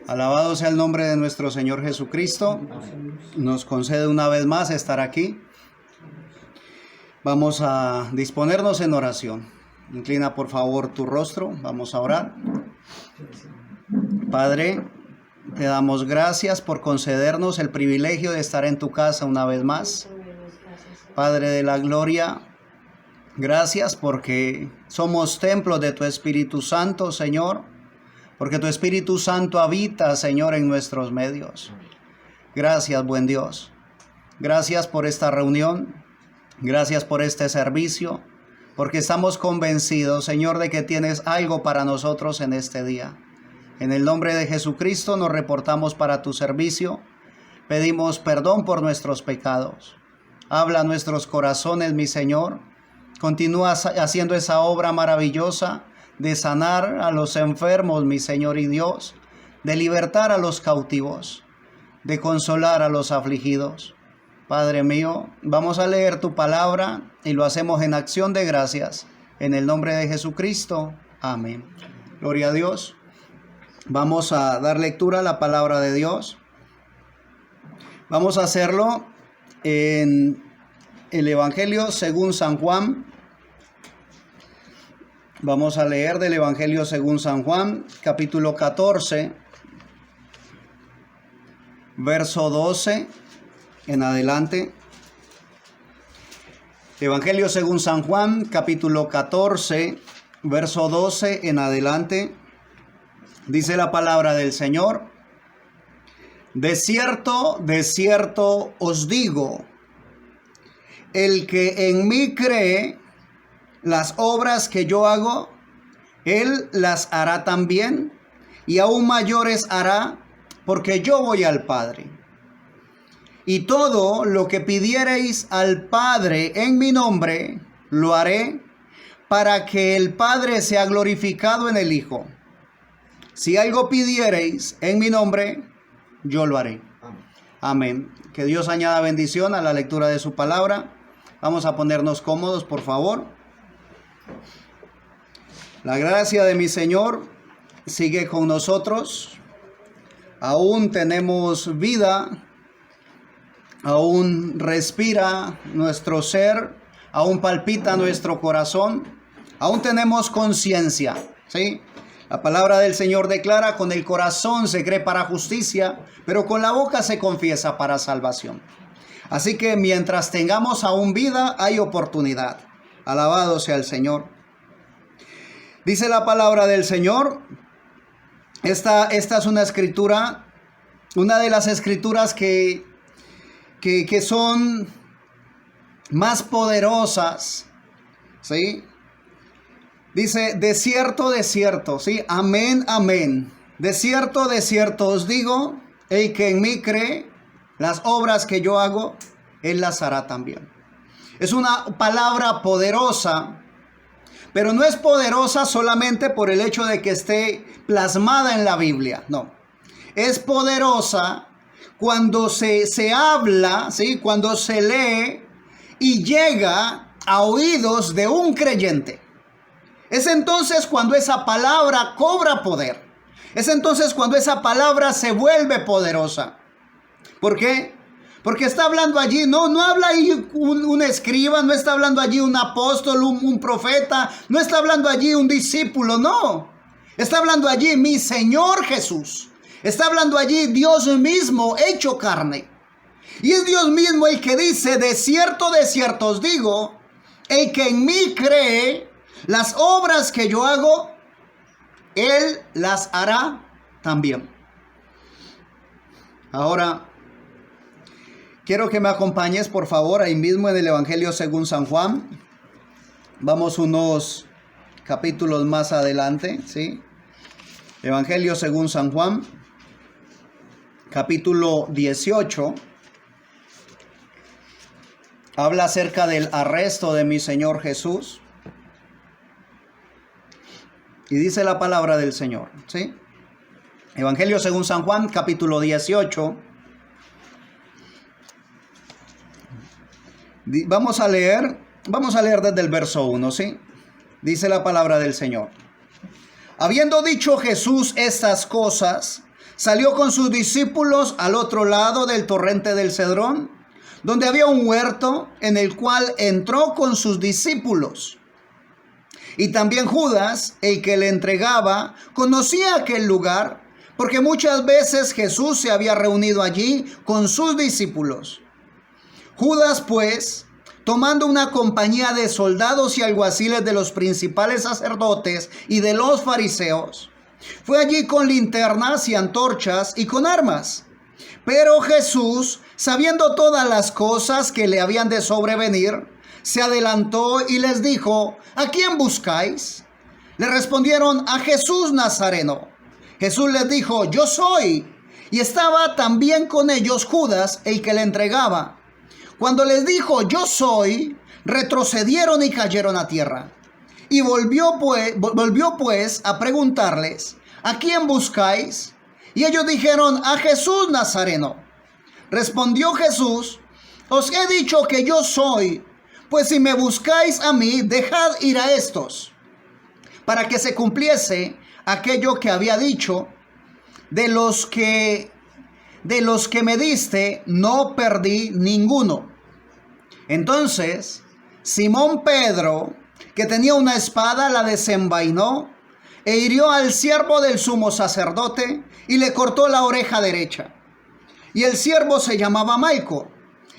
Alabado sea el nombre de nuestro Señor Jesucristo. Nos concede una vez más estar aquí. Vamos a disponernos en oración. Inclina por favor tu rostro. Vamos a orar. Padre, te damos gracias por concedernos el privilegio de estar en tu casa una vez más. Padre de la gloria, gracias porque somos templos de tu Espíritu Santo, Señor. Porque tu Espíritu Santo habita, Señor, en nuestros medios. Gracias, buen Dios. Gracias por esta reunión. Gracias por este servicio. Porque estamos convencidos, Señor, de que tienes algo para nosotros en este día. En el nombre de Jesucristo nos reportamos para tu servicio. Pedimos perdón por nuestros pecados. Habla a nuestros corazones, mi Señor. Continúa haciendo esa obra maravillosa de sanar a los enfermos, mi Señor y Dios, de libertar a los cautivos, de consolar a los afligidos. Padre mío, vamos a leer tu palabra y lo hacemos en acción de gracias. En el nombre de Jesucristo. Amén. Gloria a Dios. Vamos a dar lectura a la palabra de Dios. Vamos a hacerlo en el Evangelio según San Juan. Vamos a leer del Evangelio según San Juan, capítulo 14, verso 12 en adelante. Evangelio según San Juan, capítulo 14, verso 12 en adelante. Dice la palabra del Señor: de cierto os digo, el que en mí cree, las obras que yo hago, él las hará también, y aún mayores hará, porque yo voy al Padre. Y todo lo que pidiereis al Padre en mi nombre, lo haré, para que el Padre sea glorificado en el Hijo. Si algo pidiereis en mi nombre, yo lo haré. Amén. Que Dios añada bendición a la lectura de su palabra. Vamos a ponernos cómodos, por favor. La gracia de mi Señor sigue con nosotros. Aún tenemos vida, aún respira nuestro ser, aún palpita nuestro corazón, aún tenemos conciencia, ¿sí? La palabra del Señor declara: con el corazón se cree para justicia, pero con la boca se confiesa para salvación. Así que mientras tengamos aún vida, hay oportunidad. Alabado sea el Señor. Dice la palabra del Señor. Esta es una escritura, una de las escrituras que son más poderosas, ¿sí? Dice: de cierto, ¿sí? Amén, amén. De cierto os digo, el que en mí cree, las obras que yo hago, él las hará también. Es una palabra poderosa, pero no es poderosa solamente por el hecho de que esté plasmada en la Biblia, no. Es poderosa cuando se habla, ¿sí? Cuando se lee y llega a oídos de un creyente. Es entonces cuando esa palabra cobra poder. Es entonces cuando esa palabra se vuelve poderosa. ¿Por qué? Porque está hablando allí, no habla ahí un escriba, no está hablando allí un apóstol, un profeta, no está hablando allí un discípulo, no. Está hablando allí mi Señor Jesús. Está hablando allí Dios mismo hecho carne. Y es Dios mismo el que dice: de cierto os digo, el que en mí cree, las obras que yo hago, él las hará también. Ahora, quiero que me acompañes, por favor, ahí mismo en el Evangelio según San Juan. Vamos unos capítulos más adelante, ¿sí? Evangelio según San Juan, capítulo 18. Habla acerca del arresto de mi Señor Jesús. Y dice la palabra del Señor, ¿sí? Evangelio según San Juan, capítulo 18. Vamos a leer desde el verso 1, ¿sí? Dice la palabra del Señor: habiendo dicho Jesús estas cosas, salió con sus discípulos al otro lado del torrente del Cedrón, donde había un huerto en el cual entró con sus discípulos. Y también Judas, el que le entregaba, conocía aquel lugar, porque muchas veces Jesús se había reunido allí con sus discípulos. Judas, pues, tomando una compañía de soldados y alguaciles de los principales sacerdotes y de los fariseos, fue allí con linternas y antorchas y con armas. Pero Jesús, sabiendo todas las cosas que le habían de sobrevenir, se adelantó y les dijo: ¿a quién buscáis? Le respondieron: a Jesús Nazareno. Jesús les dijo: yo soy. Y estaba también con ellos Judas, el que le entregaba. Cuando les dijo: yo soy, retrocedieron y cayeron a tierra. Y volvió pues a preguntarles: ¿a quién buscáis? Y ellos dijeron: a Jesús Nazareno. Respondió Jesús: os he dicho que yo soy. Pues si me buscáis a mí, dejad ir a estos, para que se cumpliese aquello que había dicho: de los que me diste, no perdí ninguno. Entonces Simón Pedro, que tenía una espada, la desenvainó e hirió al siervo del sumo sacerdote y le cortó la oreja derecha. Y el siervo se llamaba Malco.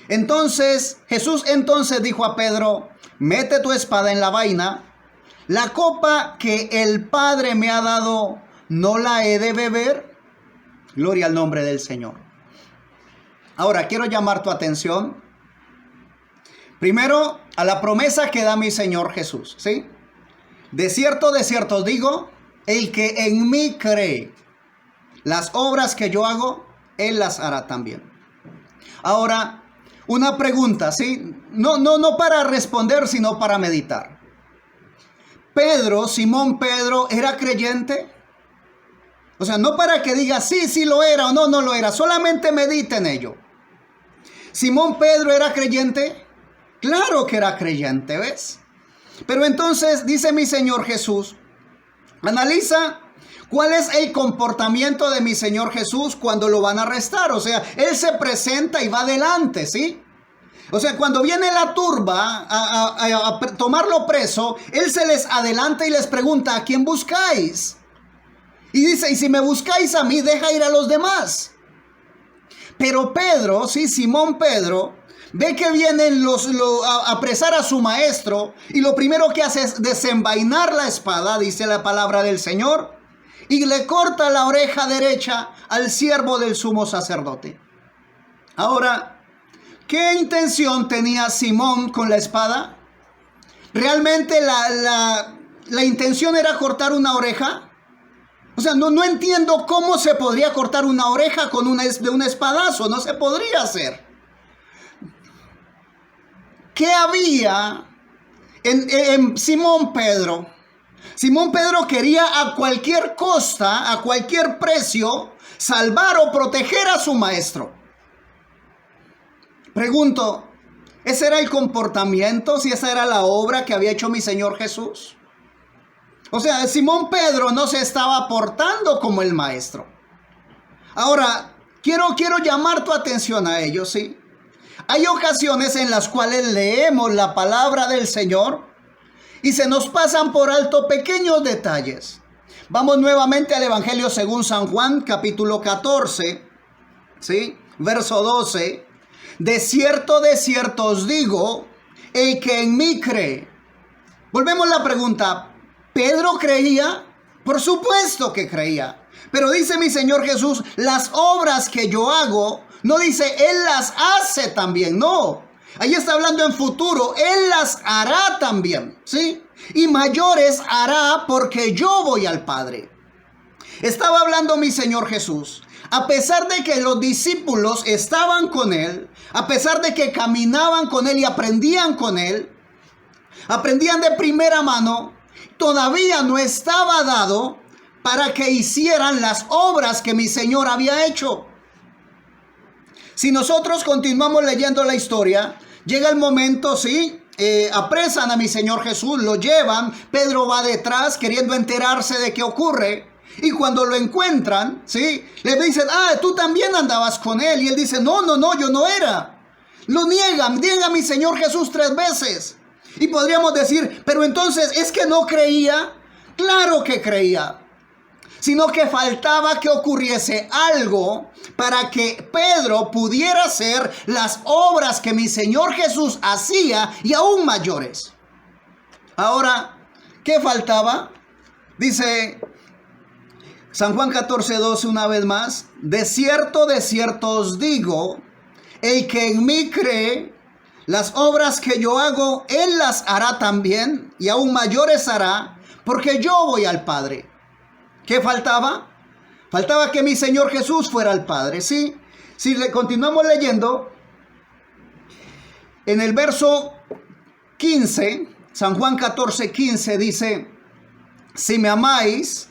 Entonces Jesús dijo a Pedro: mete tu espada en la vaina. La copa que el Padre me ha dado, ¿no la he de beber? Gloria al nombre del Señor. Ahora quiero llamar tu atención primero a la promesa que da mi Señor Jesús, ¿sí? De cierto os digo, el que en mí cree, las obras que yo hago, él las hará también. Ahora, una pregunta, ¿sí? No para responder, sino para meditar. Simón Pedro, ¿era creyente? O sea, no para que diga sí lo era o no lo era, solamente medita en ello. ¿Simón Pedro era creyente? Claro que era creyente, ¿ves? Pero entonces dice mi Señor Jesús, analiza cuál es el comportamiento de mi Señor Jesús cuando lo van a arrestar. O sea, Él se presenta y va adelante, ¿sí? O sea, cuando viene la turba a tomarlo preso, Él se les adelanta y les pregunta: ¿a quién buscáis? Y dice: y si me buscáis a mí, deja ir a los demás. Pero Pedro, sí, Simón Pedro, ve que vienen a apresar a su maestro, y lo primero que hace es desenvainar la espada, dice la palabra del Señor, y le corta la oreja derecha al siervo del sumo sacerdote. Ahora, ¿qué intención tenía Simón con la espada? ¿Realmente la intención era cortar una oreja? O sea, no entiendo cómo se podría cortar una oreja de un espadazo. No se podría hacer. ¿Qué había en Simón Pedro? Simón Pedro quería a cualquier costa, a cualquier precio, salvar o proteger a su maestro. Pregunto, ¿ese era el comportamiento? ¿Si esa era la obra que había hecho mi Señor Jesús? O sea, Simón Pedro no se estaba portando como el maestro. Ahora, quiero llamar tu atención a ello, ¿sí? Hay ocasiones en las cuales leemos la palabra del Señor y se nos pasan por alto pequeños detalles. Vamos nuevamente al Evangelio según San Juan, capítulo 14, ¿sí? Verso 12. De cierto os digo, el que en mí cree. Volvemos a la pregunta: ¿Pedro creía? Por supuesto que creía. Pero dice mi Señor Jesús: las obras que yo hago, no dice Él las hace también, no. Ahí está hablando en futuro, Él las hará también, ¿sí? Y mayores hará, porque yo voy al Padre. Estaba hablando mi Señor Jesús. A pesar de que los discípulos estaban con Él, a pesar de que caminaban con Él y aprendían con Él, aprendían de primera mano, todavía no estaba dado para que hicieran las obras que mi Señor había hecho. Si nosotros continuamos leyendo la historia, llega el momento, sí, apresan a mi Señor Jesús, lo llevan, Pedro va detrás queriendo enterarse de qué ocurre, Y cuando lo encuentran, ¿sí? Le dicen, tú también andabas con él. Y él dice, no, yo no era. Lo niega a mi Señor Jesús 3 veces. Y podríamos decir, pero entonces, ¿es que no creía? Claro que creía. Sino que faltaba que ocurriese algo para que Pedro pudiera hacer las obras que mi Señor Jesús hacía y aún mayores. Ahora, ¿qué faltaba? Dice San Juan 14:12 una vez más, de cierto os digo, el que en mí cree, las obras que yo hago, él las hará también, y aún mayores hará, porque yo voy al Padre. ¿Qué faltaba? Faltaba que mi Señor Jesús fuera al Padre, ¿sí? Si le continuamos leyendo, en el verso 15, San Juan 14:15 dice, si me amáis,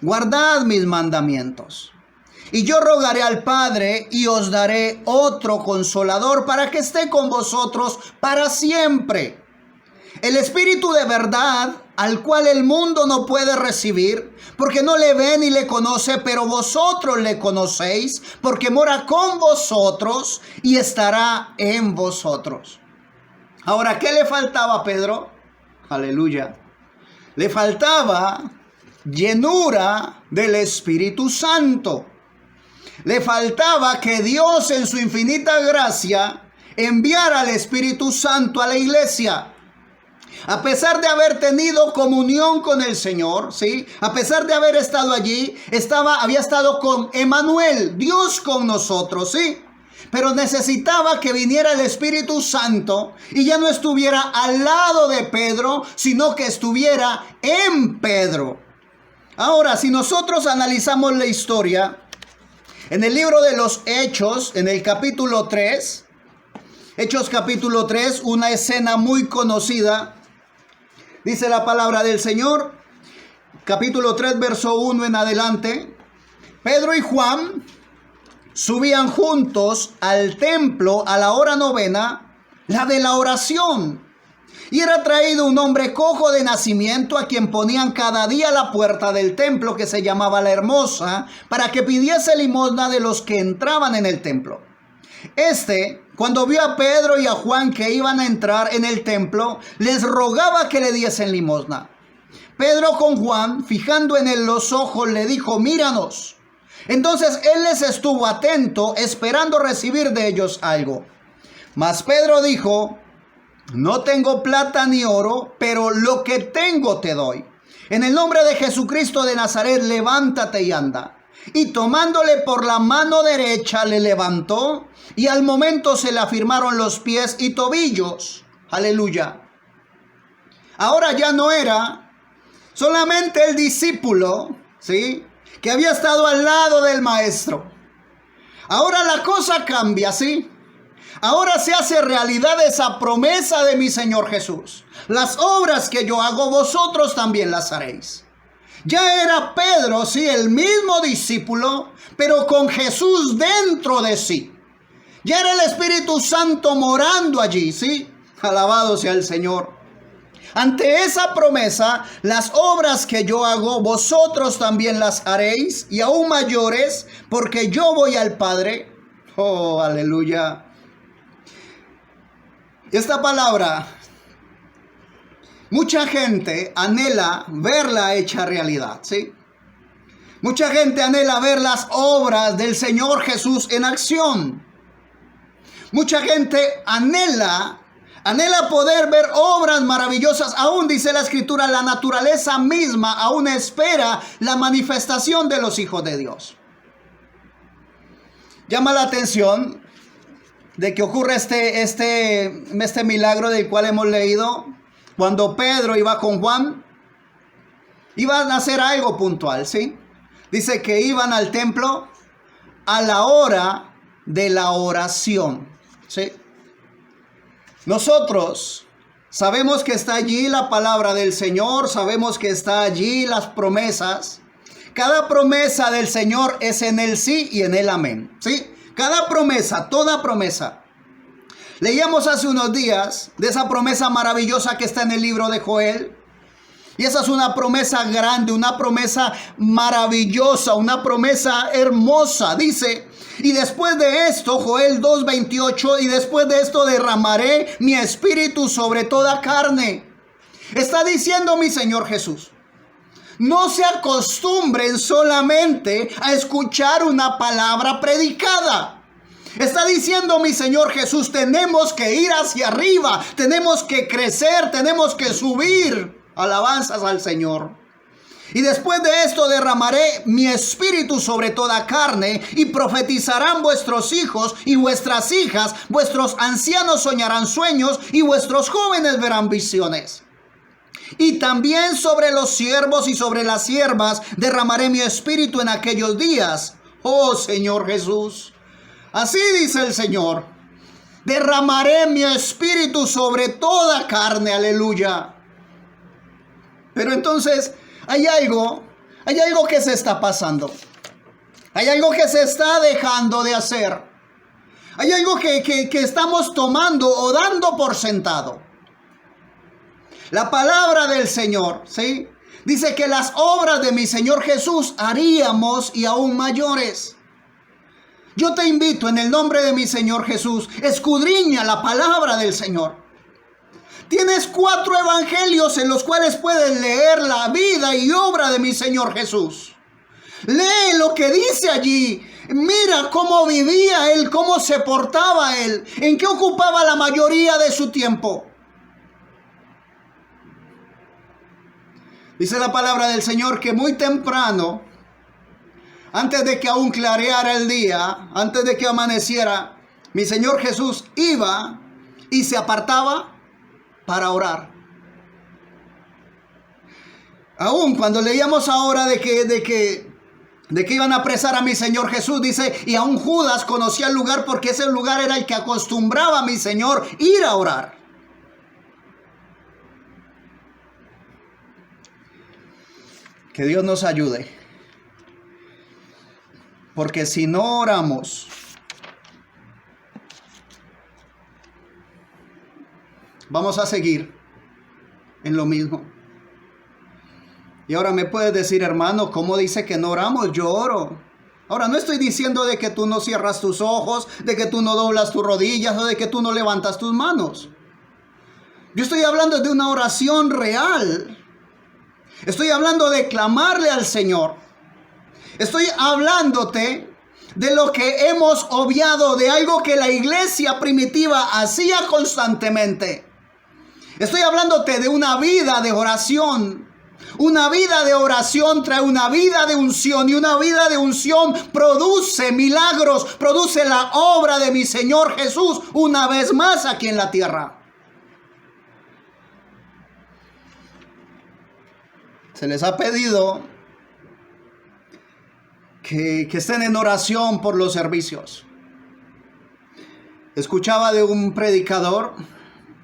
guardad mis mandamientos. Y yo rogaré al Padre y os daré otro consolador para que esté con vosotros para siempre. El Espíritu de verdad, al cual el mundo no puede recibir, porque no le ve ni le conoce, pero vosotros le conocéis, porque mora con vosotros y estará en vosotros. Ahora, ¿qué le faltaba a Pedro? Aleluya. Le faltaba llenura del Espíritu Santo. Le faltaba que Dios en su infinita gracia enviara al Espíritu Santo a la iglesia. A pesar de haber tenido comunión con el Señor, ¿sí? A pesar de haber estado allí, había estado con Emmanuel, Dios con nosotros, ¿sí? Pero necesitaba que viniera el Espíritu Santo y ya no estuviera al lado de Pedro, sino que estuviera en Pedro. Ahora, si nosotros analizamos la historia, en el libro de los Hechos, en el capítulo 3, Hechos capítulo 3, una escena muy conocida, dice la palabra del Señor, capítulo 3, verso 1 en adelante, Pedro y Juan subían juntos al templo a la hora novena, la de la oración. Y era traído un hombre cojo de nacimiento a quien ponían cada día a la puerta del templo que se llamaba La Hermosa para que pidiese limosna de los que entraban en el templo. Cuando vio a Pedro y a Juan que iban a entrar en el templo, les rogaba que le diesen limosna. Pedro con Juan, fijando en él los ojos, le dijo, míranos. Entonces él les estuvo atento, esperando recibir de ellos algo. Mas Pedro dijo, no tengo plata ni oro, pero lo que tengo te doy. En el nombre de Jesucristo de Nazaret, levántate y anda. Y tomándole por la mano derecha, le levantó, y al momento se le afirmaron los pies y tobillos. Aleluya. Ahora ya no era solamente el discípulo, ¿sí?, que había estado al lado del maestro. Ahora la cosa cambia, ¿sí? Ahora se hace realidad esa promesa de mi Señor Jesús. Las obras que yo hago, vosotros también las haréis. Ya era Pedro, sí, el mismo discípulo, pero con Jesús dentro de sí. Ya era el Espíritu Santo morando allí, ¿sí? Alabado sea el Señor. Ante esa promesa, las obras que yo hago, vosotros también las haréis, y aún mayores, porque yo voy al Padre. Oh, aleluya. Esta palabra, mucha gente anhela verla hecha realidad, ¿sí? Mucha gente anhela ver las obras del Señor Jesús en acción. Mucha gente anhela poder ver obras maravillosas. Aún dice la Escritura, la naturaleza misma aún espera la manifestación de los hijos de Dios. Llama la atención de que ocurre este milagro del cual hemos leído. Cuando Pedro iba con Juan, iban a hacer algo puntual, ¿sí? Dice que iban al templo a la hora de la oración, ¿sí? Nosotros sabemos que está allí la palabra del Señor, sabemos que está allí las promesas. Cada promesa del Señor es en el sí y en el amén, ¿sí? Cada promesa, toda promesa. Leíamos hace unos días de esa promesa maravillosa que está en el libro de Joel. Y esa es una promesa grande, una promesa maravillosa, una promesa hermosa. Dice, y después de esto, Joel 2:28, y después de esto derramaré mi espíritu sobre toda carne. Está diciendo mi Señor Jesús, no se acostumbren solamente a escuchar una palabra predicada. Está diciendo mi Señor Jesús, tenemos que ir hacia arriba, tenemos que crecer, tenemos que subir. Alabanzas al Señor. Y después de esto derramaré mi espíritu sobre toda carne, y profetizarán vuestros hijos y vuestras hijas, vuestros ancianos soñarán sueños, y vuestros jóvenes verán visiones. Y también sobre los siervos y sobre las siervas derramaré mi espíritu en aquellos días. Oh Señor Jesús, así dice el Señor, derramaré mi espíritu sobre toda carne, aleluya. Pero entonces hay algo que se está pasando. Hay algo que se está dejando de hacer. Hay algo que estamos tomando o dando por sentado. La palabra del Señor, ¿sí? Dice que las obras de mi Señor Jesús haríamos y aún mayores. Yo te invito en el nombre de mi Señor Jesús, escudriña la palabra del Señor. Tienes 4 evangelios en los cuales puedes leer la vida y obra de mi Señor Jesús. Lee lo que dice allí. Mira cómo vivía Él, cómo se portaba Él, en qué ocupaba la mayoría de su tiempo. Dice la palabra del Señor que muy temprano, antes de que aún clareara el día, antes de que amaneciera, mi Señor Jesús iba y se apartaba para orar. Aún cuando leíamos ahora de que iban a apresar a mi Señor Jesús, dice, y aún Judas conocía el lugar porque ese lugar era el que acostumbraba a mi Señor ir a orar. Que Dios nos ayude. Porque si no oramos, vamos a seguir en lo mismo. Y ahora me puedes decir, hermano, ¿cómo dice que no oramos? Yo oro. Ahora no estoy diciendo de que tú no cierras tus ojos, de que tú no doblas tus rodillas o de que tú no levantas tus manos. Yo estoy hablando de una oración real. Estoy hablando de clamarle al Señor. Estoy hablándote de lo que hemos obviado, de algo que la iglesia primitiva hacía constantemente. Estoy hablándote de una vida de oración. Una vida de oración trae una vida de unción, y una vida de unción produce milagros, produce la obra de mi Señor Jesús una vez más aquí en la tierra. Se les ha pedido que estén en oración por los servicios. Escuchaba de un predicador,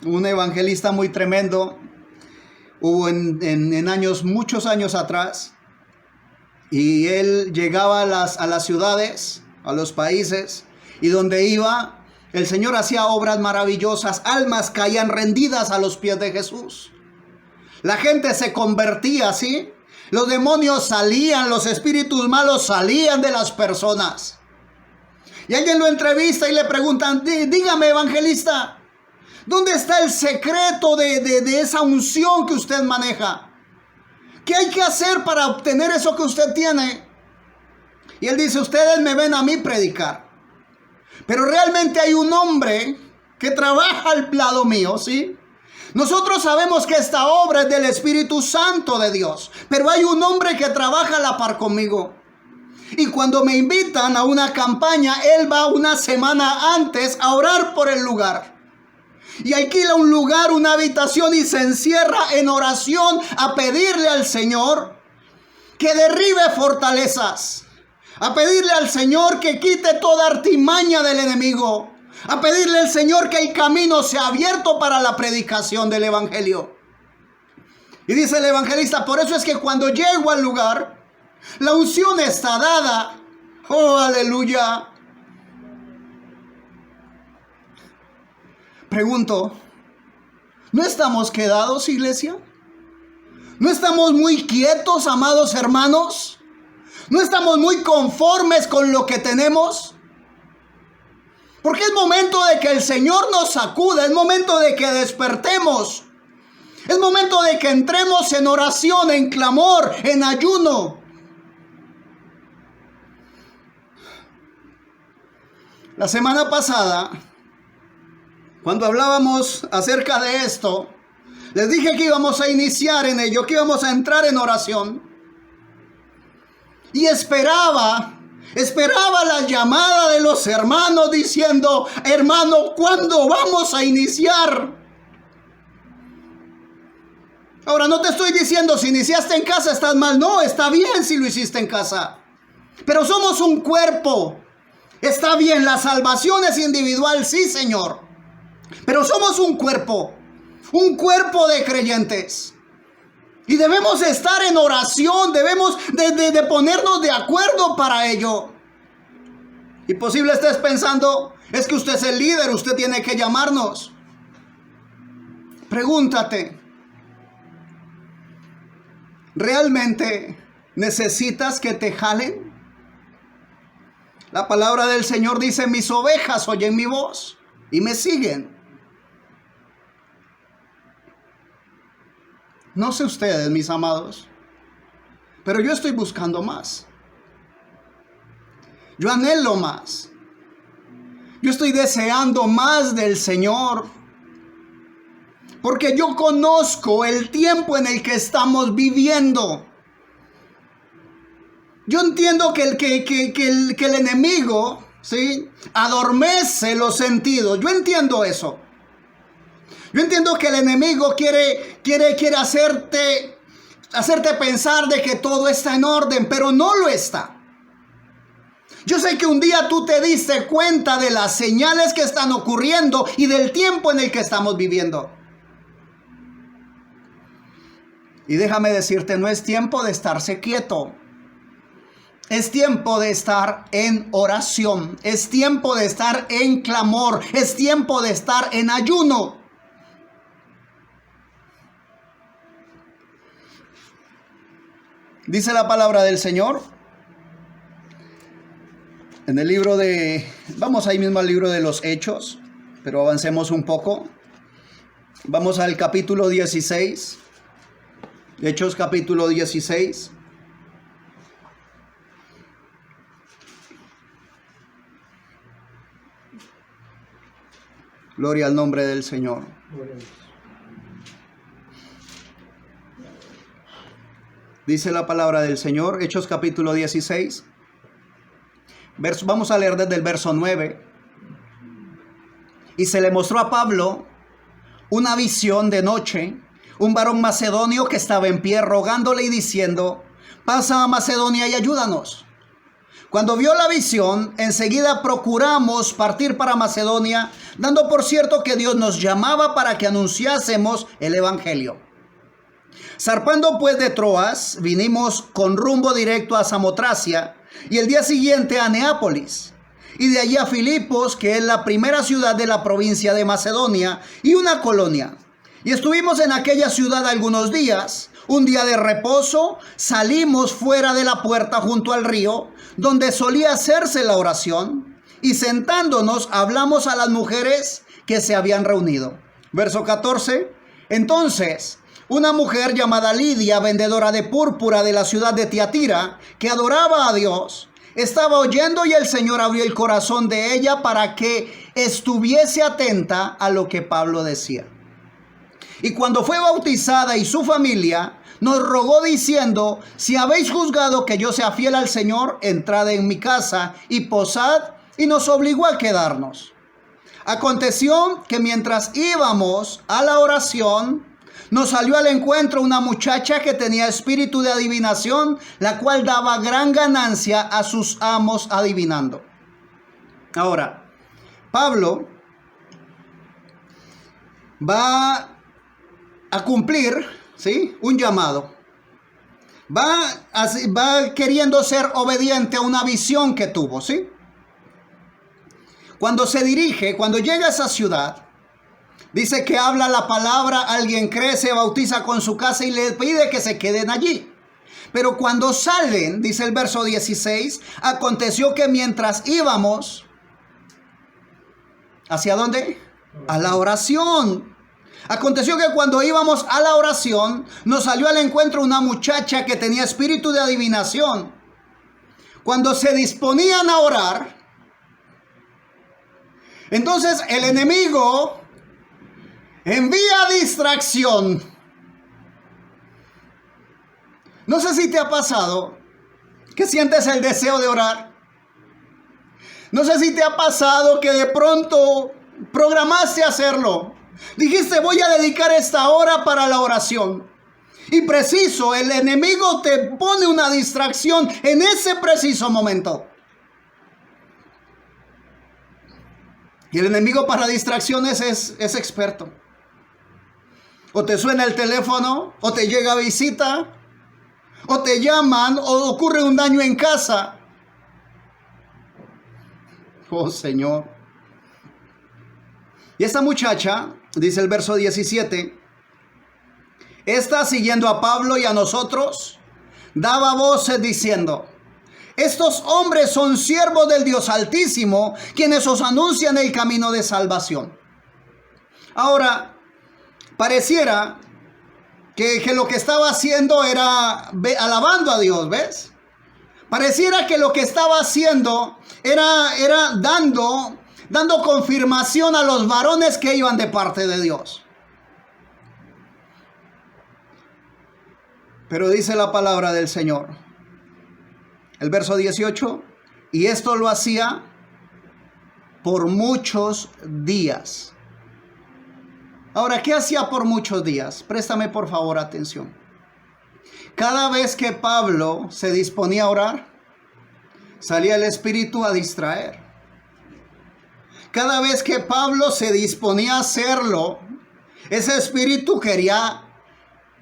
un evangelista muy tremendo, hubo en años, muchos años atrás, y él llegaba a las ciudades, a los países, y donde iba, el Señor hacía obras maravillosas, almas caían rendidas a los pies de Jesús. La gente se convertía, ¿sí? Los demonios salían, los espíritus malos salían de las personas. Y alguien lo entrevista y le preguntan, dígame, evangelista, ¿dónde está el secreto de esa unción que usted maneja? ¿Qué hay que hacer para obtener eso que usted tiene? Y él dice, ustedes me ven a mí predicar, pero realmente hay un hombre que trabaja al lado mío, ¿sí? Nosotros sabemos que esta obra es del Espíritu Santo de Dios, pero hay un hombre que trabaja a la par conmigo. Y cuando me invitan a una campaña, él va una semana antes a orar por el lugar. Y alquila un lugar, una habitación, y se encierra en oración a pedirle al Señor que derribe fortalezas. A pedirle al Señor que quite toda artimaña del enemigo. A pedirle al Señor que el camino sea abierto para la predicación del evangelio. Y dice el evangelista, por eso es que cuando llego al lugar, la unción está dada. Oh, aleluya. Pregunto, ¿no estamos quedados, iglesia? ¿No estamos muy quietos, amados hermanos? ¿No estamos muy conformes con lo que tenemos? Porque es momento de que el Señor nos sacuda, es momento de que despertemos. Es momento de que entremos en oración, en clamor, en ayuno. La semana pasada, cuando hablábamos acerca de esto, les dije que íbamos a iniciar en ello, que íbamos a entrar en oración. Y esperaba la llamada de los hermanos diciendo: hermano, ¿cuándo vamos a iniciar? Ahora, no te estoy diciendo si iniciaste en casa estás mal. No, está bien si lo hiciste en casa. Pero somos un cuerpo. Está bien, la salvación es individual, sí, Señor. Pero somos un cuerpo de creyentes. Y debemos estar en oración, debemos de ponernos de acuerdo para ello. Y posible estés pensando, es que usted es el líder, usted tiene que llamarnos. Pregúntate, ¿realmente necesitas que te jalen? La palabra del Señor dice: mis ovejas oyen mi voz y me siguen. No sé ustedes, mis amados, pero yo estoy buscando más. Yo anhelo más. Yo estoy deseando más del Señor. Porque yo conozco el tiempo en el que estamos viviendo. Yo entiendo que el enemigo, ¿sí?, adormece los sentidos. Yo entiendo eso. Yo entiendo que el enemigo quiere hacerte pensar de que todo está en orden, pero no lo está. Yo sé que un día tú te diste cuenta de las señales que están ocurriendo y del tiempo en el que estamos viviendo. Y déjame decirte, no es tiempo de estarse quieto. Es tiempo de estar en oración. Es tiempo de estar en clamor. Es tiempo de estar en ayuno. Dice la palabra del Señor en el libro de... Vamos ahí mismo al libro de los Hechos, pero avancemos un poco. Vamos al capítulo 16. Hechos capítulo 16. Gloria al nombre del Señor. Dice la palabra del Señor, Hechos capítulo 16. Vamos a leer desde el verso 9. Y se le mostró a Pablo una visión de noche, un varón macedonio que estaba en pie rogándole y diciendo: pasa a Macedonia y ayúdanos. Cuando vio la visión, enseguida procuramos partir para Macedonia, dando por cierto que Dios nos llamaba para que anunciásemos el evangelio. Zarpando pues de Troas, vinimos con rumbo directo a Samotracia y el día siguiente a Neápolis, y de allí a Filipos, que es la primera ciudad de la provincia de Macedonia y una colonia. Y estuvimos en aquella ciudad algunos días. Un día de reposo salimos fuera de la puerta junto al río, donde solía hacerse la oración, y sentándonos hablamos a las mujeres que se habían reunido. Verso 14. Entonces una mujer llamada Lidia, vendedora de púrpura de la ciudad de Tiatira, que adoraba a Dios, estaba oyendo, y el Señor abrió el corazón de ella para que estuviese atenta a lo que Pablo decía. Y cuando fue bautizada y su familia, nos rogó diciendo: si habéis juzgado que yo sea fiel al Señor, entrad en mi casa y posad, y nos obligó a quedarnos. Aconteció que mientras íbamos a la oración, nos salió al encuentro una muchacha que tenía espíritu de adivinación, la cual daba gran ganancia a sus amos adivinando. Ahora, Pablo va a cumplir, ¿sí?, un llamado. Va queriendo ser obediente a una visión que tuvo, ¿sí? Cuando llega a esa ciudad, Dice que habla la palabra, alguien cree, se bautiza con su casa y le pide que se queden allí. Pero cuando salen, dice el verso 16, aconteció que mientras íbamos, ¿hacia dónde? A la oración. Aconteció que cuando íbamos a la oración, nos salió al encuentro una muchacha que tenía espíritu de adivinación. Cuando se disponían a orar, entonces el enemigo envía distracción. No sé si te ha pasado que sientes el deseo de orar. No sé si te ha pasado que de pronto programaste hacerlo. Dijiste, voy a dedicar esta hora para la oración. Y preciso, el enemigo te pone una distracción en ese preciso momento. Y el enemigo para distracciones es experto. O te suena el teléfono, o te llega visita, o te llaman, o ocurre un daño en casa. Oh, Señor. Y esta muchacha, dice el verso 17, esta siguiendo a Pablo y a nosotros, daba voces diciendo, estos hombres son siervos del Dios Altísimo, quienes os anuncian el camino de salvación. Ahora, pareciera que lo que estaba haciendo era alabando a Dios, ¿ves? Pareciera que lo que estaba haciendo era dando confirmación a los varones que iban de parte de Dios. Pero dice la palabra del Señor, el verso 18, y esto lo hacía por muchos días. Ahora, ¿qué hacía por muchos días? Préstame por favor atención. Cada vez que Pablo se disponía a orar, salía el espíritu a distraer. Cada vez que Pablo se disponía a hacerlo, ese espíritu quería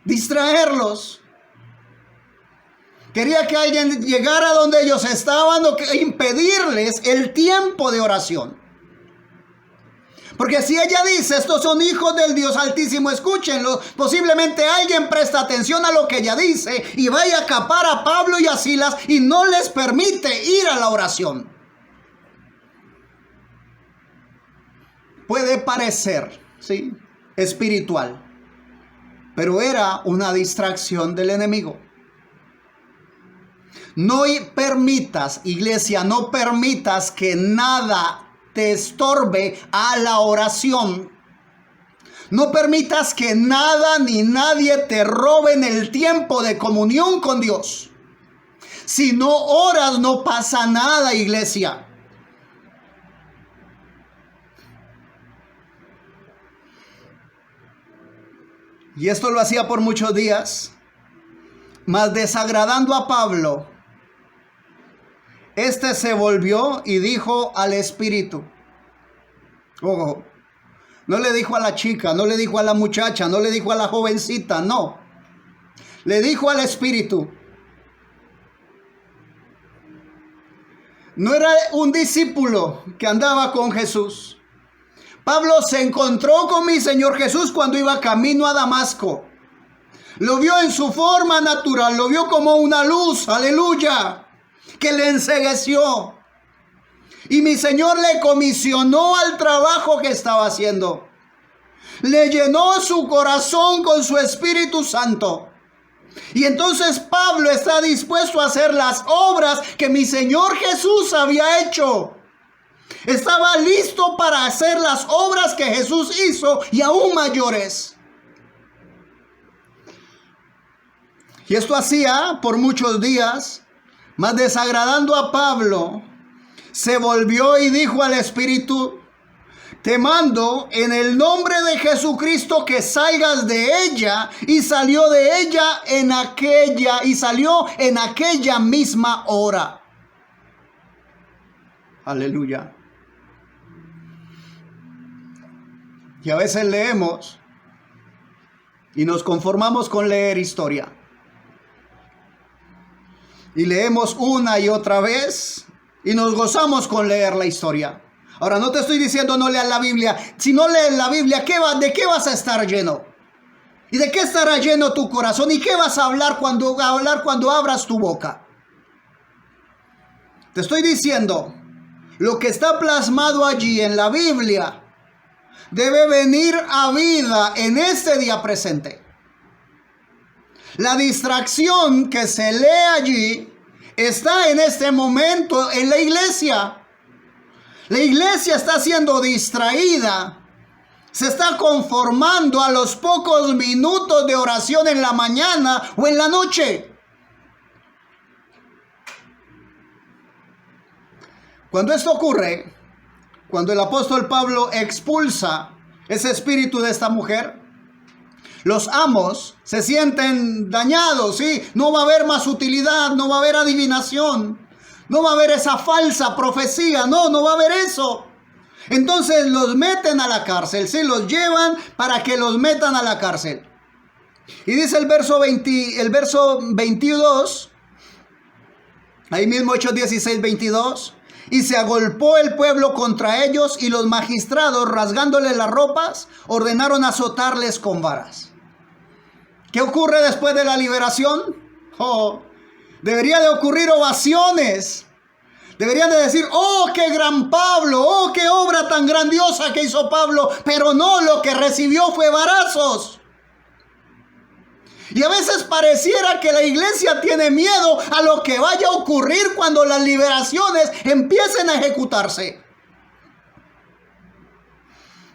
distraerlos. Quería que alguien llegara donde ellos estaban o que impedirles el tiempo de oración. Porque si ella dice, estos son hijos del Dios Altísimo, escúchenlo, posiblemente alguien presta atención a lo que ella dice y vaya a capar a Pablo y a Silas y no les permite ir a la oración. Puede parecer, ¿sí?, espiritual, pero era una distracción del enemigo. No permitas, iglesia, no permitas que nada te estorbe a la oración. No permitas que nada ni nadie te roben el tiempo de comunión con Dios. Si no oras, no pasa nada, iglesia. Y esto lo hacía por muchos días, mas desagradando a Pablo, este se volvió y dijo al espíritu. Ojo, no le dijo a la chica, no le dijo a la muchacha, no le dijo a la jovencita, no. Le dijo al espíritu. No era un discípulo que andaba con Jesús. Pablo se encontró con mi Señor Jesús cuando iba camino a Damasco. Lo vio en su forma natural, lo vio como una luz, aleluya, que le encegueció. Y mi Señor le comisionó al trabajo que estaba haciendo. Le llenó su corazón con su Espíritu Santo. Y entonces Pablo está dispuesto a hacer las obras que mi Señor Jesús había hecho. Estaba listo para hacer las obras que Jesús hizo y aún mayores. Y esto hacía por muchos días, mas desagradando a Pablo, se volvió y dijo al Espíritu: te mando en el nombre de Jesucristo que salgas de ella. Y salió de ella salió en aquella misma hora. Aleluya. Y a veces leemos y nos conformamos con leer historia. Y leemos una y otra vez y nos gozamos con leer la historia. Ahora, no te estoy diciendo no leas la Biblia. Si no lees la Biblia, ¿de qué vas a estar lleno? ¿Y de qué estará lleno tu corazón? ¿Y qué vas a hablar cuando abras tu boca? Te estoy diciendo, lo que está plasmado allí en la Biblia debe venir a vida en este día presente. La distracción que se lee allí está en este momento en la iglesia. La iglesia está siendo distraída. Se está conformando a los pocos minutos de oración en la mañana o en la noche. Cuando esto ocurre, cuando el apóstol Pablo expulsa ese espíritu de esta mujer, los amos se sienten dañados, ¿sí? No va a haber más utilidad, no va a haber adivinación, no va a haber esa falsa profecía, no va a haber eso. Entonces los meten a la cárcel, ¿sí? Los llevan para que los metan a la cárcel. Y dice el verso 22, ahí mismo Hechos 16, 22. Y se agolpó el pueblo contra ellos y los magistrados, rasgándoles las ropas, ordenaron azotarles con varas. ¿Qué ocurre después de la liberación? Debería de ocurrir ovaciones. Deberían de decir, oh, qué gran Pablo, oh, qué obra tan grandiosa que hizo Pablo. Pero no, lo que recibió fue varazos. Y a veces pareciera que la iglesia tiene miedo a lo que vaya a ocurrir cuando las liberaciones empiecen a ejecutarse.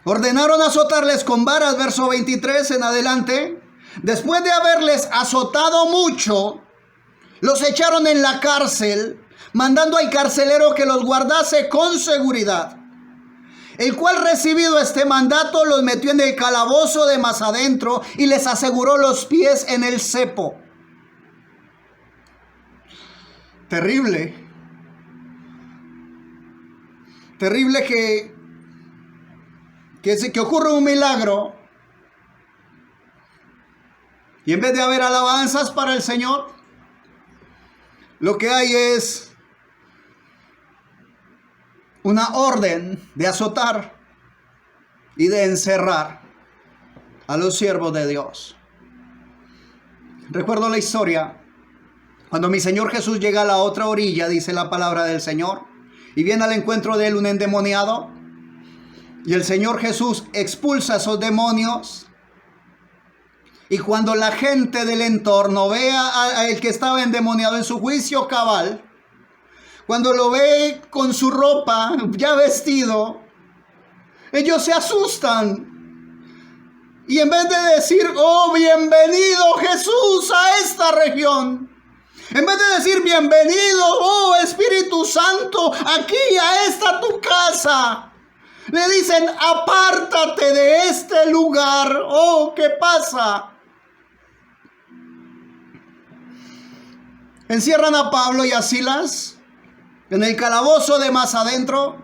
Ordenaron azotarles con varas, verso 23 en adelante. Después de haberles azotado mucho, los echaron en la cárcel, mandando al carcelero que los guardase con seguridad. El cual, recibido este mandato, los metió en el calabozo de más adentro y les aseguró los pies en el cepo. Terrible. Terrible que ocurra un milagro y en vez de haber alabanzas para el Señor, lo que hay es una orden de azotar y de encerrar a los siervos de Dios. Recuerdo la historia cuando mi Señor Jesús llega a la otra orilla, dice la palabra del Señor, y viene al encuentro de él un endemoniado, y el Señor Jesús expulsa a esos demonios. Y cuando la gente del entorno ve a el que estaba endemoniado en su juicio cabal, cuando lo ve con su ropa ya vestido, ellos se asustan. Y en vez de decir, oh, bienvenido Jesús a esta región, en vez de decir, bienvenido, oh Espíritu Santo, aquí a esta tu casa, le dicen, apártate de este lugar. Oh, ¿qué pasa? Encierran a Pablo y a Silas en el calabozo de más adentro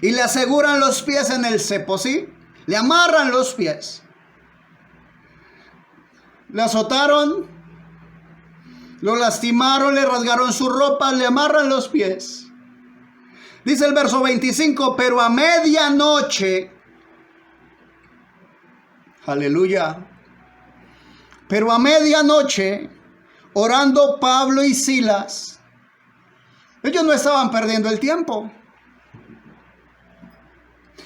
y le aseguran los pies en el cepo, ¿sí? Le amarran los pies. Le azotaron, lo lastimaron, le rasgaron su ropa, le amarran los pies. Dice el verso 25, pero a medianoche, aleluya, pero a medianoche, orando Pablo y Silas, ellos no estaban perdiendo el tiempo.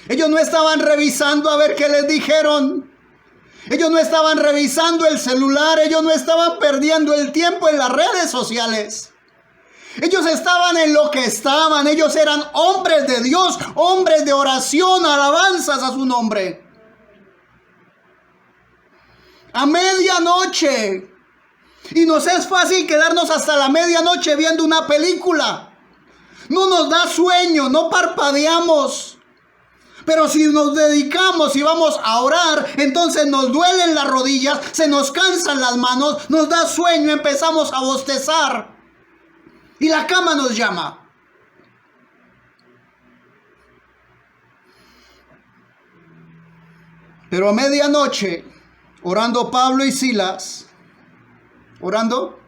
Ellos no estaban revisando a ver qué les dijeron. Ellos no estaban revisando el celular. Ellos no estaban perdiendo el tiempo en las redes sociales. Ellos estaban en lo que estaban. Ellos eran hombres de Dios, hombres de oración, alabanzas a su nombre. A medianoche. Y nos es fácil quedarnos hasta la medianoche viendo una película. No nos da sueño, no parpadeamos. Pero si nos dedicamos y vamos a orar, entonces nos duelen las rodillas, se nos cansan las manos, nos da sueño, empezamos a bostezar. Y la cama nos llama. Pero a medianoche, orando Pablo y Silas, orando,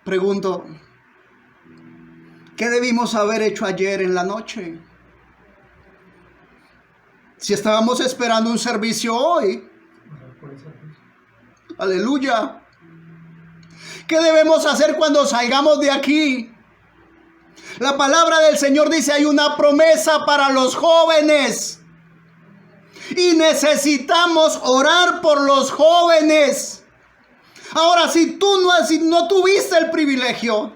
pregunto, ¿Qué debimos haber hecho ayer en la noche? Si estábamos esperando un servicio hoy. Aleluya. ¿Qué debemos hacer cuando salgamos de aquí? La palabra del Señor dice, hay una promesa para los jóvenes. Y necesitamos orar por los jóvenes. Ahora, si tú no tuviste el privilegio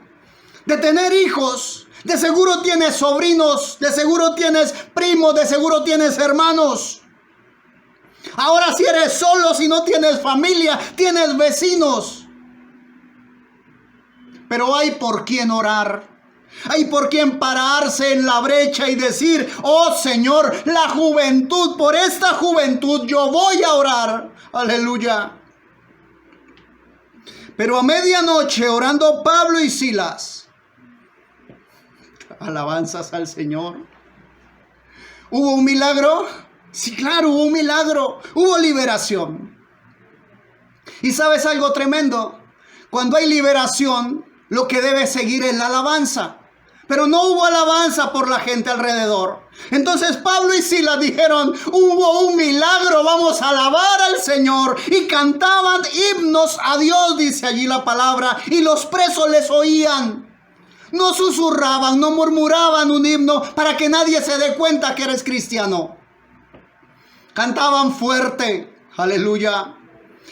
de tener hijos, de seguro tienes sobrinos, de seguro tienes primos, de seguro tienes hermanos. Ahora, si eres solo, si no tienes familia, tienes vecinos. Pero hay por quién orar. Hay por quién pararse en la brecha y decir, oh Señor, la juventud, por esta juventud yo voy a orar. Aleluya. Pero a medianoche, orando Pablo y Silas, alabanzas al Señor. ¿Hubo un milagro? Sí, claro, hubo un milagro. Hubo liberación. ¿Y sabes algo tremendo? Cuando hay liberación, lo que debe seguir es la alabanza. Pero no hubo alabanza por la gente alrededor. Entonces Pablo y Silas dijeron, hubo un milagro, vamos a alabar al Señor. Y cantaban himnos a Dios, dice allí la palabra. Y los presos les oían. No susurraban, no murmuraban un himno para que nadie se dé cuenta que eres cristiano. Cantaban fuerte, aleluya.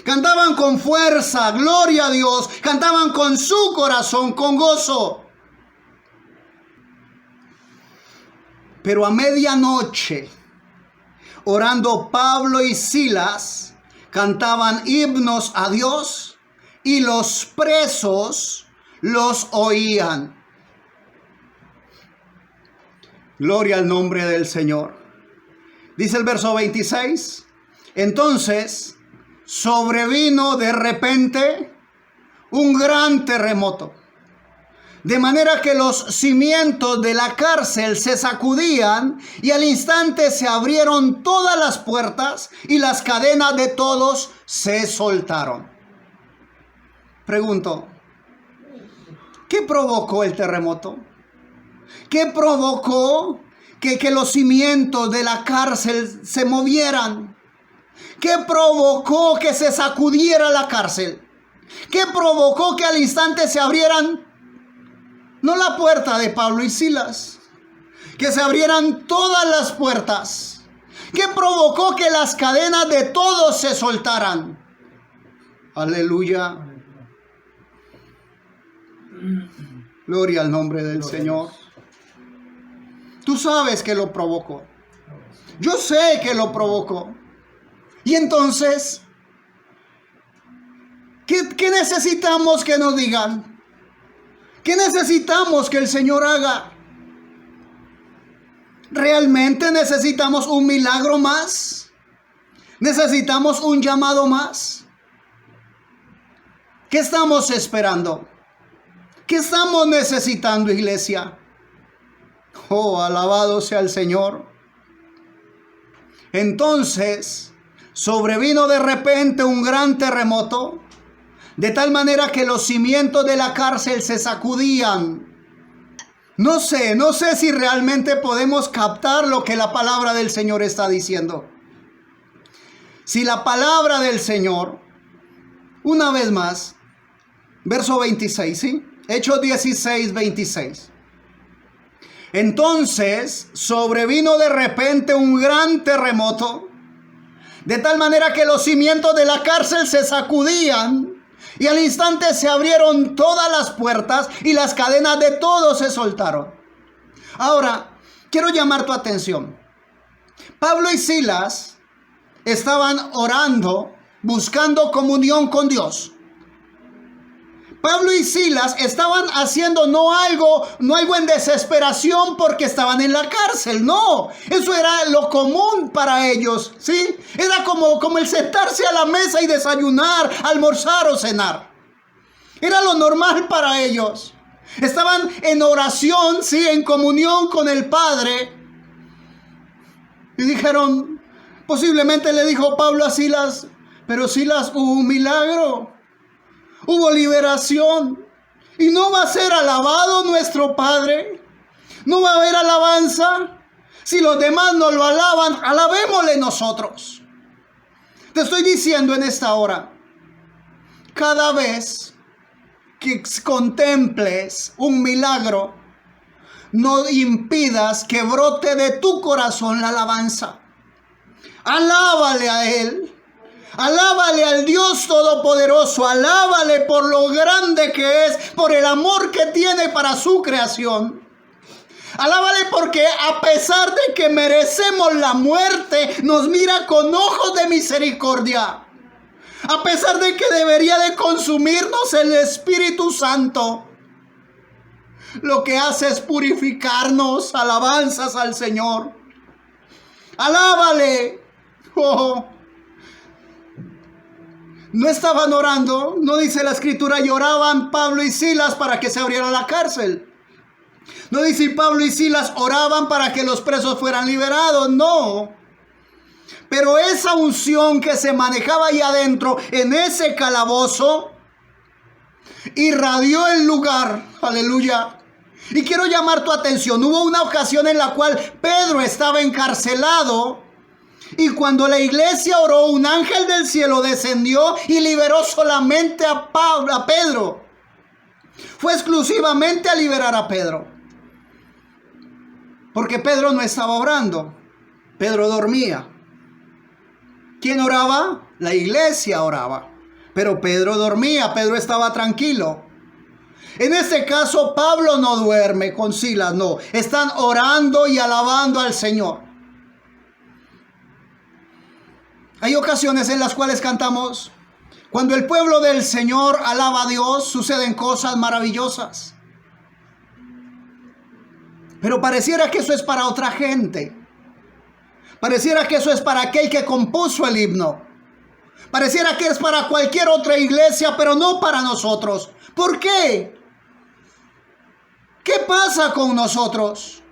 Cantaban con fuerza, gloria a Dios. Cantaban con su corazón, con gozo. Pero a medianoche, orando Pablo y Silas, cantaban himnos a Dios y los presos los oían. Gloria al nombre del Señor. Dice el verso 26. Entonces sobrevino de repente un gran terremoto, de manera que los cimientos de la cárcel se sacudían y al instante se abrieron todas las puertas y las cadenas de todos se soltaron. Pregunto, ¿qué provocó el terremoto? ¿Qué provocó que los cimientos de la cárcel se movieran? ¿Qué provocó que se sacudiera la cárcel? ¿Qué provocó que al instante se abrieran? No la puerta de Pablo y Silas, que se abrieran todas las puertas. ¿Qué provocó que las cadenas de todos se soltaran? Aleluya. Gloria al nombre del Señor. Tú sabes que lo provocó. Yo sé que lo provocó. Y entonces, ¿qué necesitamos que nos digan? ¿Qué necesitamos que el Señor haga? ¿Realmente necesitamos un milagro más? ¿Necesitamos un llamado más? ¿Qué estamos esperando? ¿Qué estamos necesitando, iglesia? Oh, alabado sea el Señor. Entonces, sobrevino de repente un gran terremoto, de tal manera que los cimientos de la cárcel se sacudían. No sé si realmente podemos captar lo que la palabra del Señor está diciendo. Si la palabra del Señor, una vez más, verso 26, ¿sí? Hechos 16, 26. Entonces sobrevino de repente un gran terremoto, de tal manera que los cimientos de la cárcel se sacudían y al instante se abrieron todas las puertas y las cadenas de todos se soltaron. Ahora, quiero llamar tu atención. Pablo y Silas estaban orando, buscando comunión con Dios. Pablo y Silas estaban haciendo no algo en desesperación porque estaban en la cárcel, no. Eso era lo común para ellos, ¿sí? Era como el sentarse a la mesa y desayunar, almorzar o cenar. Era lo normal para ellos. Estaban en oración, ¿sí? En comunión con el Padre. Y dijeron, posiblemente le dijo Pablo a Silas, pero Silas, hubo un milagro. Hubo liberación. ¿Y no va a ser alabado nuestro Padre? No va a haber alabanza. Si los demás no lo alaban, alabémosle nosotros. Te estoy diciendo en esta hora, cada vez que contemples un milagro, no impidas que brote de tu corazón la alabanza. Alábale a Él. Alábale al Dios Todopoderoso. Alábale por lo grande que es, por el amor que tiene para su creación. Alábale porque a pesar de que merecemos la muerte, nos mira con ojos de misericordia. A pesar de que debería de consumirnos el Espíritu Santo, lo que hace es purificarnos. Alabanzas al Señor. Alábale. Oh. No estaban orando, no dice la Escritura, lloraban Pablo y Silas para que se abriera la cárcel. No dice Pablo y Silas oraban para que los presos fueran liberados, no. Pero esa unción que se manejaba ahí adentro, en ese calabozo, irradió el lugar, aleluya. Y quiero llamar tu atención, hubo una ocasión en la cual Pedro estaba encarcelado, y cuando la iglesia oró, un ángel del cielo descendió y liberó solamente a Pedro. Fue exclusivamente a liberar a Pedro. Porque Pedro no estaba orando. Pedro dormía. ¿Quién oraba? La iglesia oraba. Pero Pedro dormía, Pedro estaba tranquilo. En este caso, Pablo no duerme con Silas, no. Están orando y alabando al Señor. Hay ocasiones en las cuales cantamos, cuando el pueblo del Señor alaba a Dios, suceden cosas maravillosas. Pero pareciera que eso es para otra gente. Pareciera que eso es para aquel que compuso el himno. Pareciera que es para cualquier otra iglesia, pero no para nosotros. ¿Por qué? ¿Qué pasa con nosotros?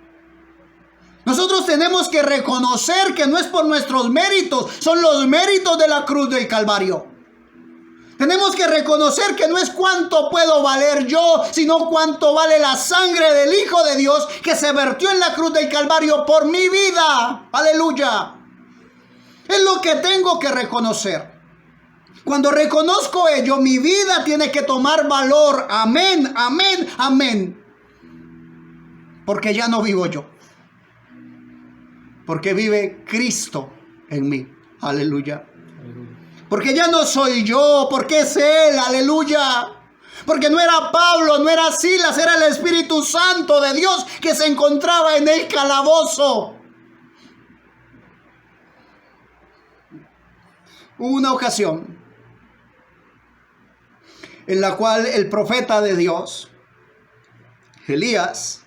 Nosotros tenemos que reconocer que no es por nuestros méritos, son los méritos de la cruz del Calvario. Tenemos que reconocer que no es cuánto puedo valer yo, sino cuánto vale la sangre del Hijo de Dios que se vertió en la cruz del Calvario por mi vida. Aleluya. Es lo que tengo que reconocer. Cuando reconozco ello, mi vida tiene que tomar valor. Amén, amén, amén. Porque ya no vivo yo. Porque vive Cristo en mí. Aleluya. Porque ya no soy yo, porque es Él. Aleluya. Porque no era Pablo, no era Silas, era el Espíritu Santo de Dios que se encontraba en el calabozo. Hubo una ocasión en la cual el profeta de Dios, Elías,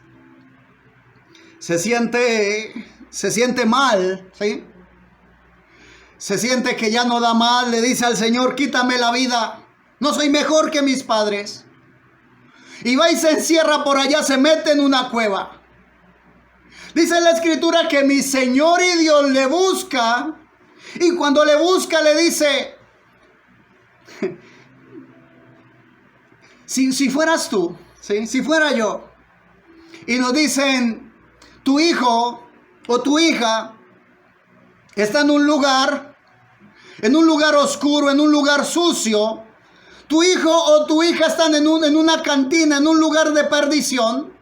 se siente mal, ¿sí? Se siente que ya no da más, le dice al Señor, quítame la vida, no soy mejor que mis padres. Y va y se encierra por allá, se mete en una cueva. Dice la Escritura que mi Señor y Dios le busca, y cuando le busca le dice, si fueras tú, ¿sí? Si fuera yo, y nos dicen, tu hijo o tu hija está en un lugar oscuro, en un lugar sucio. Tu hijo o tu hija están en una cantina, en un lugar de perdición.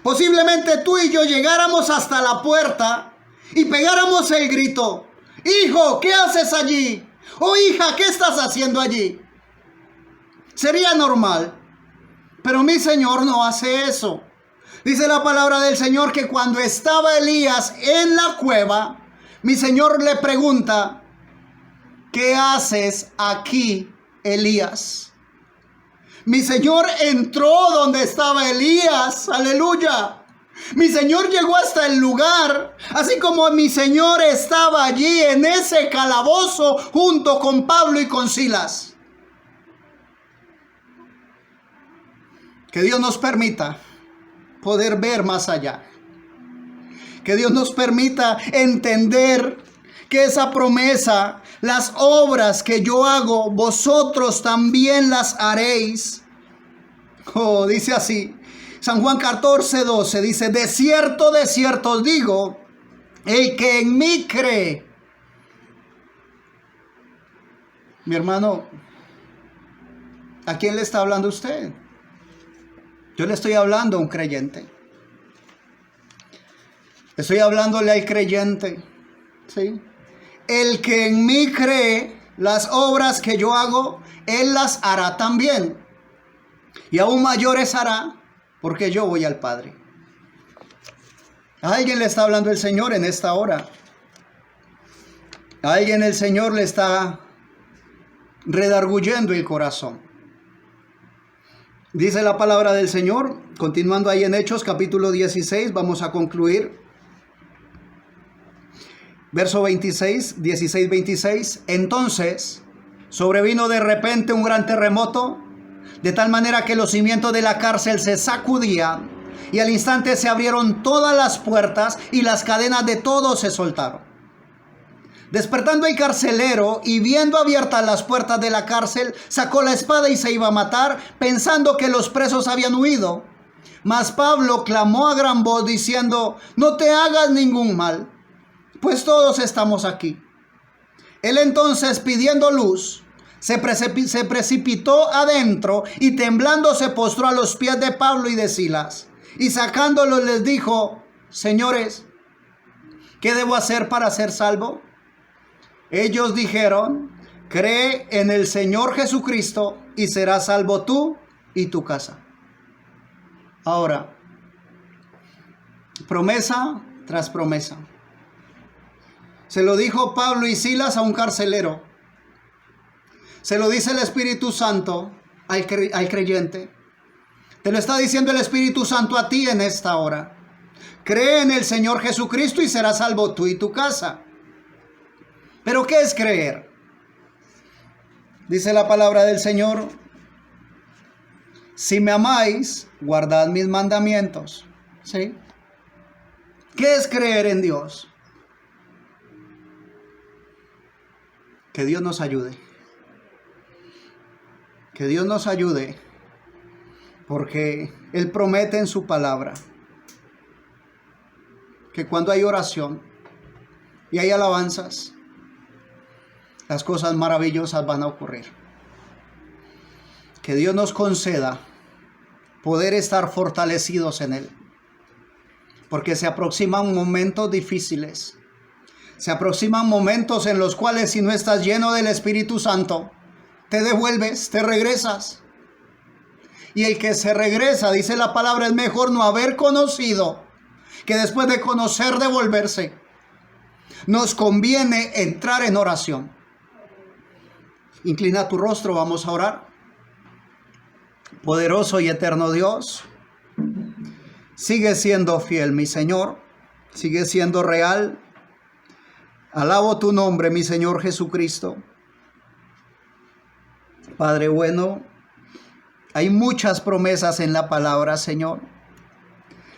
Posiblemente tú y yo llegáramos hasta la puerta y pegáramos el grito. Hijo, ¿qué haces allí? O hija, ¿qué estás haciendo allí? Sería normal. Pero mi Señor no hace eso. Dice la palabra del Señor que cuando estaba Elías en la cueva, mi Señor le pregunta, ¿qué haces aquí, Elías? Mi Señor entró donde estaba Elías, aleluya. Mi Señor llegó hasta el lugar, así como mi Señor estaba allí en ese calabozo junto con Pablo y con Silas. Que Dios nos permita poder ver más allá. Que Dios nos permita entender que esa promesa, las obras que yo hago, vosotros también las haréis. Oh, dice así, San Juan 14:12 dice, de cierto os digo, el que en mí cree. Mi hermano, ¿a quién le está hablando usted? Yo le estoy hablando a un creyente. Estoy hablándole al creyente, ¿sí? El que en mí cree, las obras que yo hago, él las hará también. Y aún mayores hará, porque yo voy al Padre. A alguien le está hablando el Señor en esta hora. A alguien el Señor le está redarguyendo el corazón. Dice la palabra del Señor, continuando ahí en Hechos capítulo 16, vamos a concluir. Verso 16, 26. Entonces sobrevino de repente un gran terremoto, de tal manera que los cimientos de la cárcel se sacudían, y al instante se abrieron todas las puertas y las cadenas de todos se soltaron. Despertando el carcelero y viendo abiertas las puertas de la cárcel, sacó la espada y se iba a matar, pensando que los presos habían huido. Mas Pablo clamó a gran voz diciendo, no te hagas ningún mal, pues todos estamos aquí. Él entonces, pidiendo luz, se precipitó adentro y temblando se postró a los pies de Pablo y de Silas. Y sacándolos les dijo, señores, ¿qué debo hacer para ser salvo? Ellos dijeron, cree en el Señor Jesucristo y serás salvo tú y tu casa. Ahora, promesa tras promesa. Se lo dijo Pablo y Silas a un carcelero. Se lo dice el Espíritu Santo al creyente. Te lo está diciendo el Espíritu Santo a ti en esta hora. Cree en el Señor Jesucristo y serás salvo tú y tu casa. ¿Pero qué es creer? Dice la palabra del Señor, si me amáis, guardad mis mandamientos. ¿Sí? ¿Qué es creer en Dios? Que Dios nos ayude. Que Dios nos ayude, porque Él promete en su palabra que cuando hay oración y hay alabanzas, las cosas maravillosas van a ocurrir. Que Dios nos conceda poder estar fortalecidos en Él, porque se aproximan momentos difíciles. Se aproximan momentos en los cuales si no estás lleno del Espíritu Santo, te devuelves, te regresas. Y el que se regresa, dice la palabra, es mejor no haber conocido que después de conocer devolverse. Nos conviene entrar en oración. Inclina tu rostro, vamos a orar. Poderoso y eterno Dios, sigue siendo fiel, mi Señor, sigue siendo real. Alabo tu nombre, mi Señor Jesucristo. Padre bueno, hay muchas promesas en la palabra, Señor.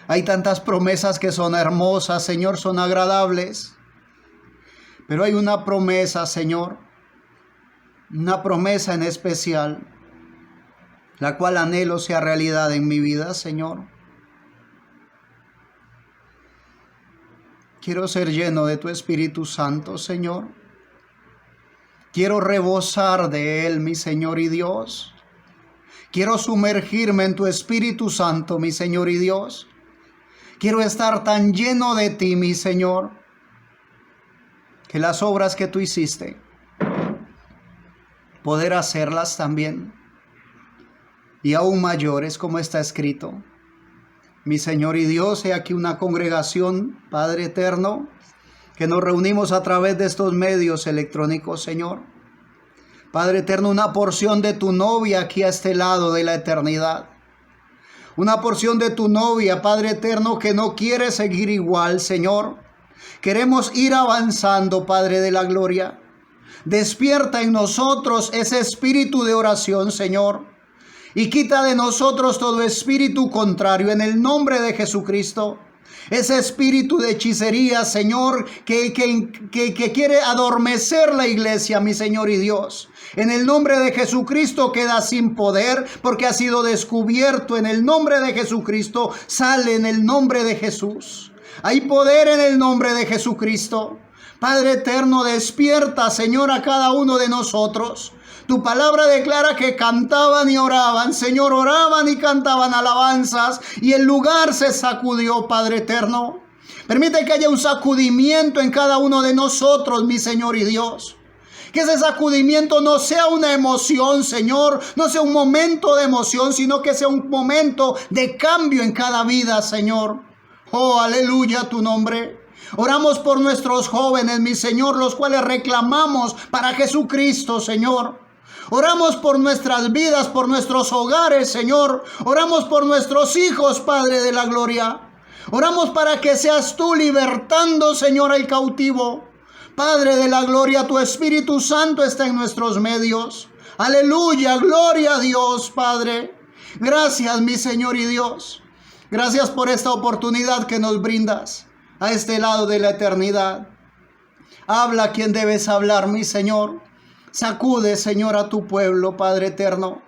Hay tantas promesas que son hermosas, Señor, son agradables. Pero hay una promesa, Señor, una promesa en especial, la cual anhelo sea realidad en mi vida, Señor. Quiero ser lleno de tu Espíritu Santo, Señor. Quiero rebosar de Él, mi Señor y Dios. Quiero sumergirme en tu Espíritu Santo, mi Señor y Dios. Quiero estar tan lleno de ti, mi Señor, que las obras que tú hiciste, poder hacerlas también, y aún mayores, como está escrito. Mi Señor y Dios, he aquí una congregación, Padre eterno, que nos reunimos a través de estos medios electrónicos, Señor. Padre eterno, una porción de tu novia aquí a este lado de la eternidad. Una porción de tu novia, Padre eterno, que no quiere seguir igual, Señor. Queremos ir avanzando, Padre de la gloria. Despierta en nosotros ese espíritu de oración, Señor. Y quita de nosotros todo espíritu contrario en el nombre de Jesucristo. Ese espíritu de hechicería, Señor, que quiere adormecer la iglesia, mi Señor y Dios. En el nombre de Jesucristo queda sin poder porque ha sido descubierto. En el nombre de Jesucristo sale en el nombre de Jesús. Hay poder en el nombre de Jesucristo. Padre eterno, despierta, Señor, a cada uno de nosotros. Tu palabra declara que cantaban y oraban, Señor, oraban y cantaban alabanzas y el lugar se sacudió, Padre eterno. Permite que haya un sacudimiento en cada uno de nosotros, mi Señor y Dios. Que ese sacudimiento no sea una emoción, Señor, no sea un momento de emoción, sino que sea un momento de cambio en cada vida, Señor. Oh, aleluya tu nombre. Oramos por nuestros jóvenes, mi Señor, los cuales reclamamos para Jesucristo, Señor. Oramos por nuestras vidas, por nuestros hogares, Señor. Oramos por nuestros hijos, Padre de la gloria. Oramos para que seas tú libertando, Señor, al cautivo. Padre de la gloria, tu Espíritu Santo está en nuestros medios. Aleluya, gloria a Dios, Padre. Gracias, mi Señor y Dios. Gracias por esta oportunidad que nos brindas a este lado de la eternidad. Habla quien debes hablar, mi Señor. Sacude, Señor, a tu pueblo, Padre eterno,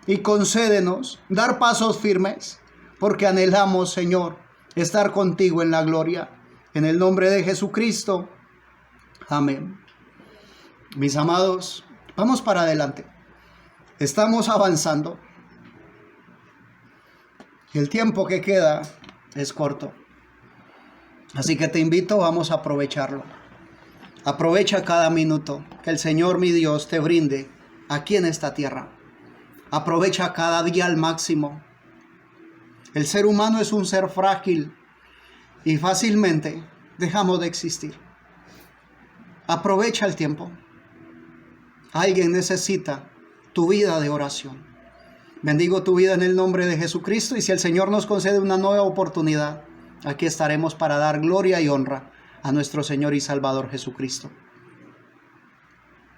y concédenos dar pasos firmes, porque anhelamos, Señor, estar contigo en la gloria. En el nombre de Jesucristo. Amén. Mis amados, vamos para adelante. Estamos avanzando. Y el tiempo que queda es corto. Así que te invito, vamos a aprovecharlo. Aprovecha cada minuto que el Señor mi Dios te brinde aquí en esta tierra. Aprovecha cada día al máximo. El ser humano es un ser frágil y fácilmente dejamos de existir. Aprovecha el tiempo. Alguien necesita tu vida de oración. Bendigo tu vida en el nombre de Jesucristo, y si el Señor nos concede una nueva oportunidad, aquí estaremos para dar gloria y honra a nuestro Señor y Salvador Jesucristo.